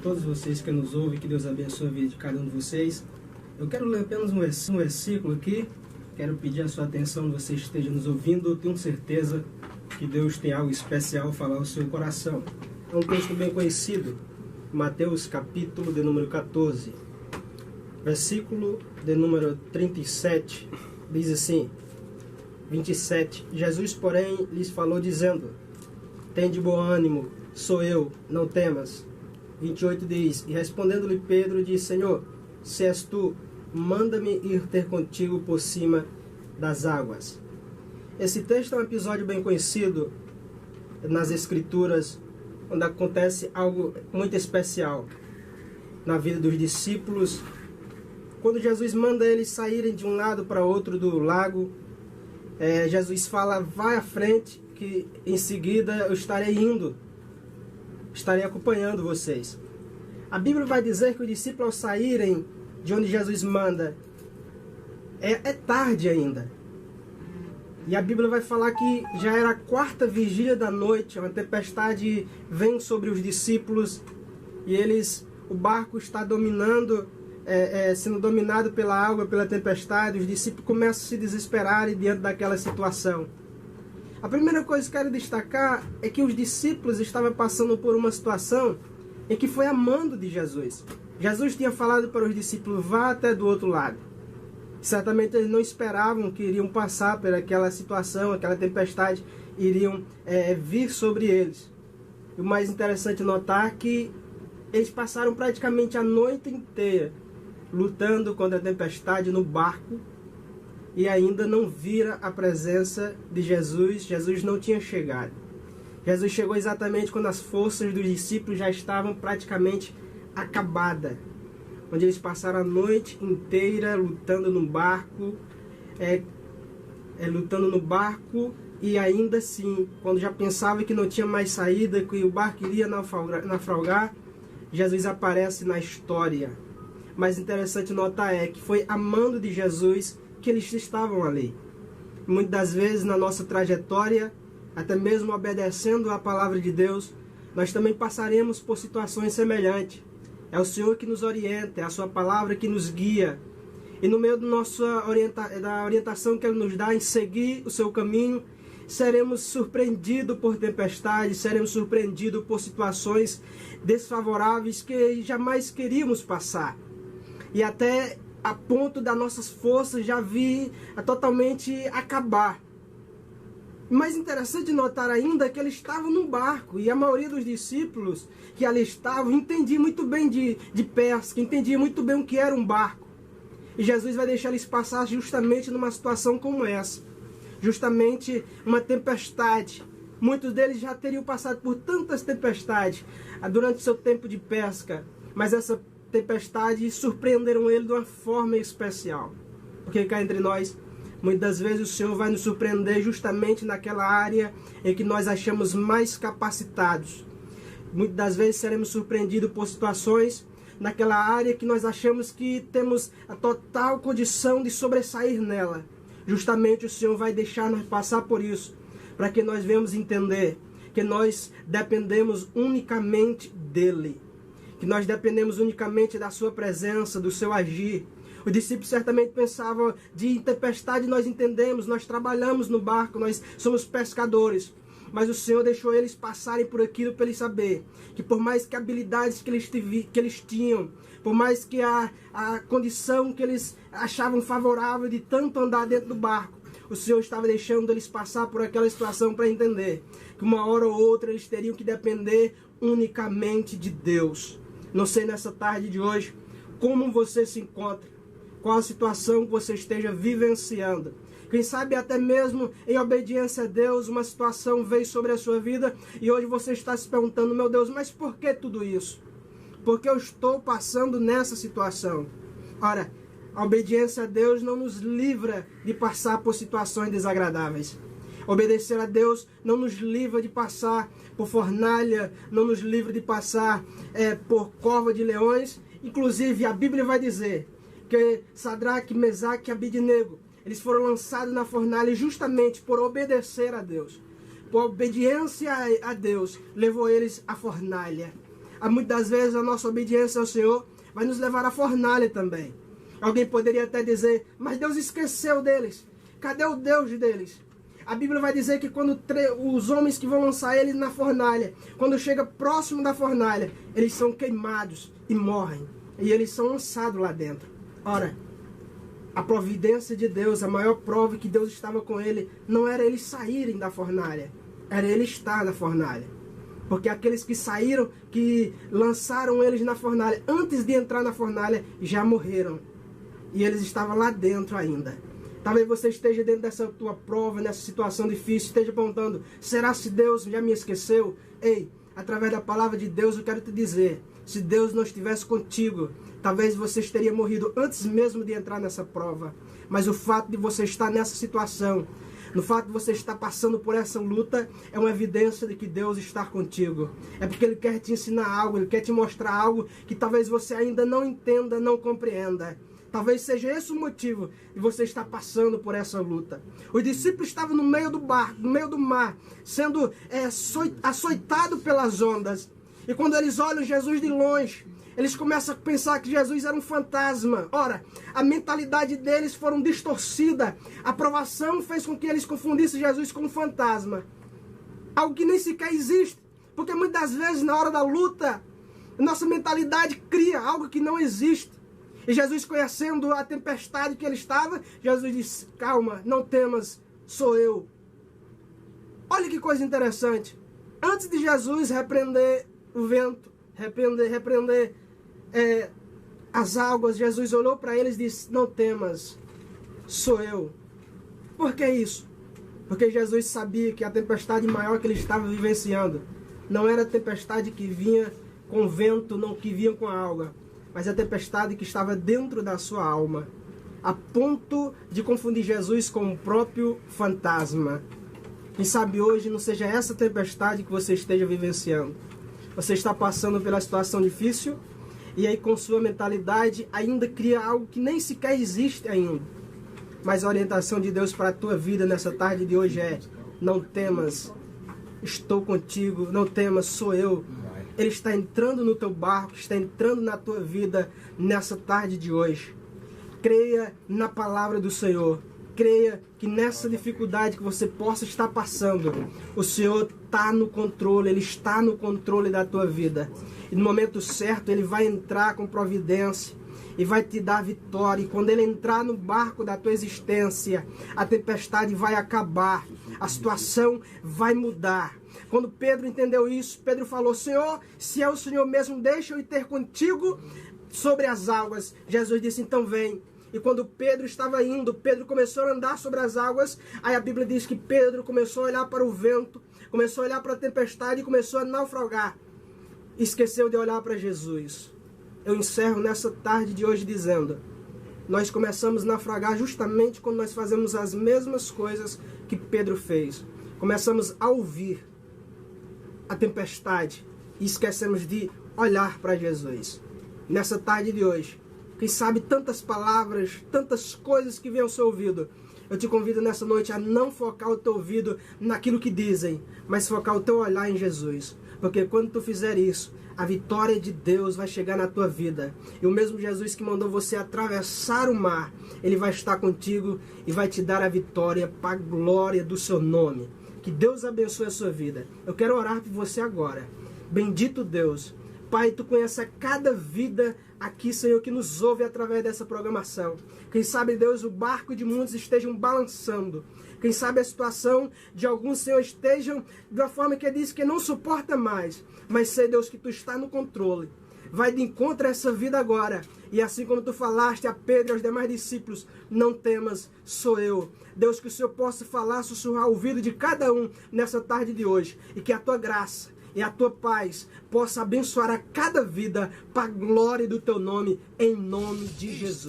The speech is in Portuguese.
todos vocês que nos ouvem, que Deus abençoe a vida de cada um de vocês. Eu quero ler apenas um versículo aqui, quero pedir a sua atenção, você esteja nos ouvindo, eu tenho certeza que Deus tem algo especial a falar ao seu coração. É um texto bem conhecido, Mateus capítulo de número 14, versículo de número 37, diz assim, 27, Jesus, porém, lhes falou dizendo, tende bom ânimo, sou eu, não temas. 28 diz, e respondendo-lhe Pedro, disse, Senhor, se és tu, manda-me ir ter contigo por cima das águas. Esse texto é um episódio bem conhecido nas Escrituras, onde acontece algo muito especial na vida dos discípulos. Quando Jesus manda eles saírem de um lado para outro do lago, Jesus fala, vai à frente, que em seguida eu estarei indo, estarei acompanhando vocês. A Bíblia vai dizer que os discípulos ao saírem de onde Jesus manda, é tarde ainda. E a Bíblia vai falar que já era a quarta vigília da noite, uma tempestade vem sobre os discípulos e o barco está sendo dominado pela água, pela tempestade, os discípulos começam a se desesperar diante daquela situação. A primeira coisa que quero destacar é que os discípulos estavam passando por uma situação em que foi a mando de Jesus. Jesus tinha falado para os discípulos, vá até do outro lado. Certamente eles não esperavam que iriam passar por aquela situação, aquela tempestade, iriam vir sobre eles. E o mais interessante notar é que eles passaram praticamente a noite inteira lutando contra a tempestade no barco e ainda não viram a presença de Jesus. Jesus não tinha chegado. Jesus chegou exatamente quando as forças dos discípulos já estavam praticamente acabadas. Onde eles passaram a noite inteira lutando no barco, e ainda assim, quando já pensava que não tinha mais saída, que o barco iria naufragar, Jesus aparece na história. Mas interessante notar é que foi a mando de Jesus que eles estavam ali. Muitas das vezes na nossa trajetória, até mesmo obedecendo à palavra de Deus, nós também passaremos por situações semelhantes. É o Senhor que nos orienta, é a sua palavra que nos guia. E no meio da orientação que Ele nos dá em seguir o seu caminho, seremos surpreendidos por tempestades, seremos surpreendidos por situações desfavoráveis que jamais queríamos passar. E até a ponto das nossas forças já vir a totalmente acabar. Mais interessante notar ainda que eles estavam num barco, e a maioria dos discípulos que ali estavam entendia muito bem de pesca, entendia muito bem o que era um barco. E Jesus vai deixar eles passar justamente numa situação como essa. Justamente uma tempestade. Muitos deles já teriam passado por tantas tempestades durante seu tempo de pesca, mas essa tempestade surpreenderam ele de uma forma especial. Porque cá entre nós, muitas das vezes o Senhor vai nos surpreender justamente naquela área em que nós achamos mais capacitados. Muitas das vezes seremos surpreendidos por situações naquela área que nós achamos que temos a total condição de sobressair nela. Justamente o Senhor vai deixar-nos passar por isso, para que nós venhamos entender que nós dependemos unicamente dEle. Que nós dependemos unicamente da sua presença, do seu agir. Os discípulos certamente pensavam, de tempestade nós entendemos, nós trabalhamos no barco, nós somos pescadores. Mas o Senhor deixou eles passarem por aquilo para eles saber que por mais que habilidades que eles tinham, por mais que a condição que eles achavam favorável de tanto andar dentro do barco, o Senhor estava deixando eles passar por aquela situação para entender que uma hora ou outra eles teriam que depender unicamente de Deus. Não sei nessa tarde de hoje como você se encontra, qual a situação que você esteja vivenciando. Quem sabe até mesmo em obediência a Deus, uma situação veio sobre a sua vida e hoje você está se perguntando, meu Deus, mas por que tudo isso? Por que eu estou passando nessa situação? Ora, a obediência a Deus não nos livra de passar por situações desagradáveis. Obedecer a Deus não nos livra de passar por fornalha, não nos livra de passar por cova de leões. Inclusive, a Bíblia vai dizer que Sadraque, Mesaque e Abednego, eles foram lançados na fornalha justamente por obedecer a Deus. Por obediência a Deus, levou eles à fornalha. Muitas vezes a nossa obediência ao Senhor vai nos levar à fornalha também. Alguém poderia até dizer, mas Deus esqueceu deles. Cadê o Deus deles? A Bíblia vai dizer que quando os homens que vão lançar eles na fornalha, quando chega próximo da fornalha, eles são queimados e morrem. E eles são lançados lá dentro. Ora, a providência de Deus, a maior prova que Deus estava com ele, não era eles saírem da fornalha, era ele estar na fornalha. Porque aqueles que saíram, que lançaram eles na fornalha, antes de entrar na fornalha, já morreram. E eles estavam lá dentro ainda. Talvez você esteja dentro dessa tua prova, nessa situação difícil, esteja perguntando, será se Deus já me esqueceu? Ei, através da palavra de Deus eu quero te dizer, se Deus não estivesse contigo, talvez você teria morrido antes mesmo de entrar nessa prova. Mas o fato de você estar nessa situação, no fato de você estar passando por essa luta, é uma evidência de que Deus está contigo. É porque Ele quer te ensinar algo, Ele quer te mostrar algo que talvez você ainda não entenda, não compreenda. Talvez seja esse o motivo de você estar passando por essa luta. Os discípulos estavam no meio do barco, no meio do mar, sendo açoitados pelas ondas. E quando eles olham Jesus de longe, eles começam a pensar que Jesus era um fantasma. Ora, a mentalidade deles foram distorcida. A provação fez com que eles confundissem Jesus com um fantasma. Algo que nem sequer existe. Porque muitas vezes na hora da luta, nossa mentalidade cria algo que não existe. E Jesus, conhecendo a tempestade que ele estava, Jesus disse, calma, não temas, sou eu. Olha que coisa interessante. Antes de Jesus repreender o vento, repreender as águas, Jesus olhou para eles e disse, não temas, sou eu. Por que isso? Porque Jesus sabia que a tempestade maior que ele estava vivenciando não era a tempestade que vinha com vento, não que vinha com a água, mas a tempestade que estava dentro da sua alma, a ponto de confundir Jesus com o próprio fantasma. Quem sabe hoje não seja essa tempestade que você esteja vivenciando. Você está passando pela situação difícil e aí com sua mentalidade ainda cria algo que nem sequer existe ainda. Mas a orientação de Deus para a tua vida nessa tarde de hoje é, não temas, estou contigo, não temas, sou eu. Ele está entrando no teu barco, está entrando na tua vida nessa tarde de hoje. Creia na palavra do Senhor. Creia que nessa dificuldade que você possa estar passando, o Senhor está no controle, Ele está no controle da tua vida. E no momento certo Ele vai entrar com providência e vai te dar vitória. E quando Ele entrar no barco da tua existência, a tempestade vai acabar, a situação vai mudar. Quando Pedro entendeu isso, Pedro falou, Senhor, se é o Senhor mesmo, deixa eu ir ter contigo sobre as águas. Jesus disse, então vem. E quando Pedro estava indo, Pedro começou a andar sobre as águas. Aí a Bíblia diz que Pedro começou a olhar para o vento, começou a olhar para a tempestade e começou a naufragar. Esqueceu de olhar para Jesus. Eu encerro nessa tarde de hoje dizendo, nós começamos a naufragar justamente quando nós fazemos as mesmas coisas que Pedro fez. Começamos a ouvir a tempestade e esquecemos de olhar para Jesus. Nessa tarde de hoje, quem sabe tantas palavras, tantas coisas que vêm ao seu ouvido, eu te convido nessa noite a não focar o teu ouvido naquilo que dizem, mas focar o teu olhar em Jesus. Porque quando tu fizer isso, a vitória de Deus vai chegar na tua vida. E o mesmo Jesus que mandou você atravessar o mar, Ele vai estar contigo e vai te dar a vitória para a glória do seu nome. Que Deus abençoe a sua vida. Eu quero orar por você agora. Bendito Deus. Pai, Tu conheces a cada vida aqui, Senhor, que nos ouve através dessa programação. Quem sabe, Deus, o barco de muitos estejam balançando. Quem sabe a situação de alguns, Senhor, estejam de uma forma que diz que não suporta mais. Mas sei, Deus, que Tu está no controle. Vai de encontro a essa vida agora. E assim como Tu falaste a Pedro e aos demais discípulos, não temas, sou eu. Deus, que o Senhor possa falar, sussurrar o ouvido de cada um nessa tarde de hoje. E que a Tua graça e a Tua paz possa abençoar a cada vida para a glória do Teu nome, em nome de Jesus.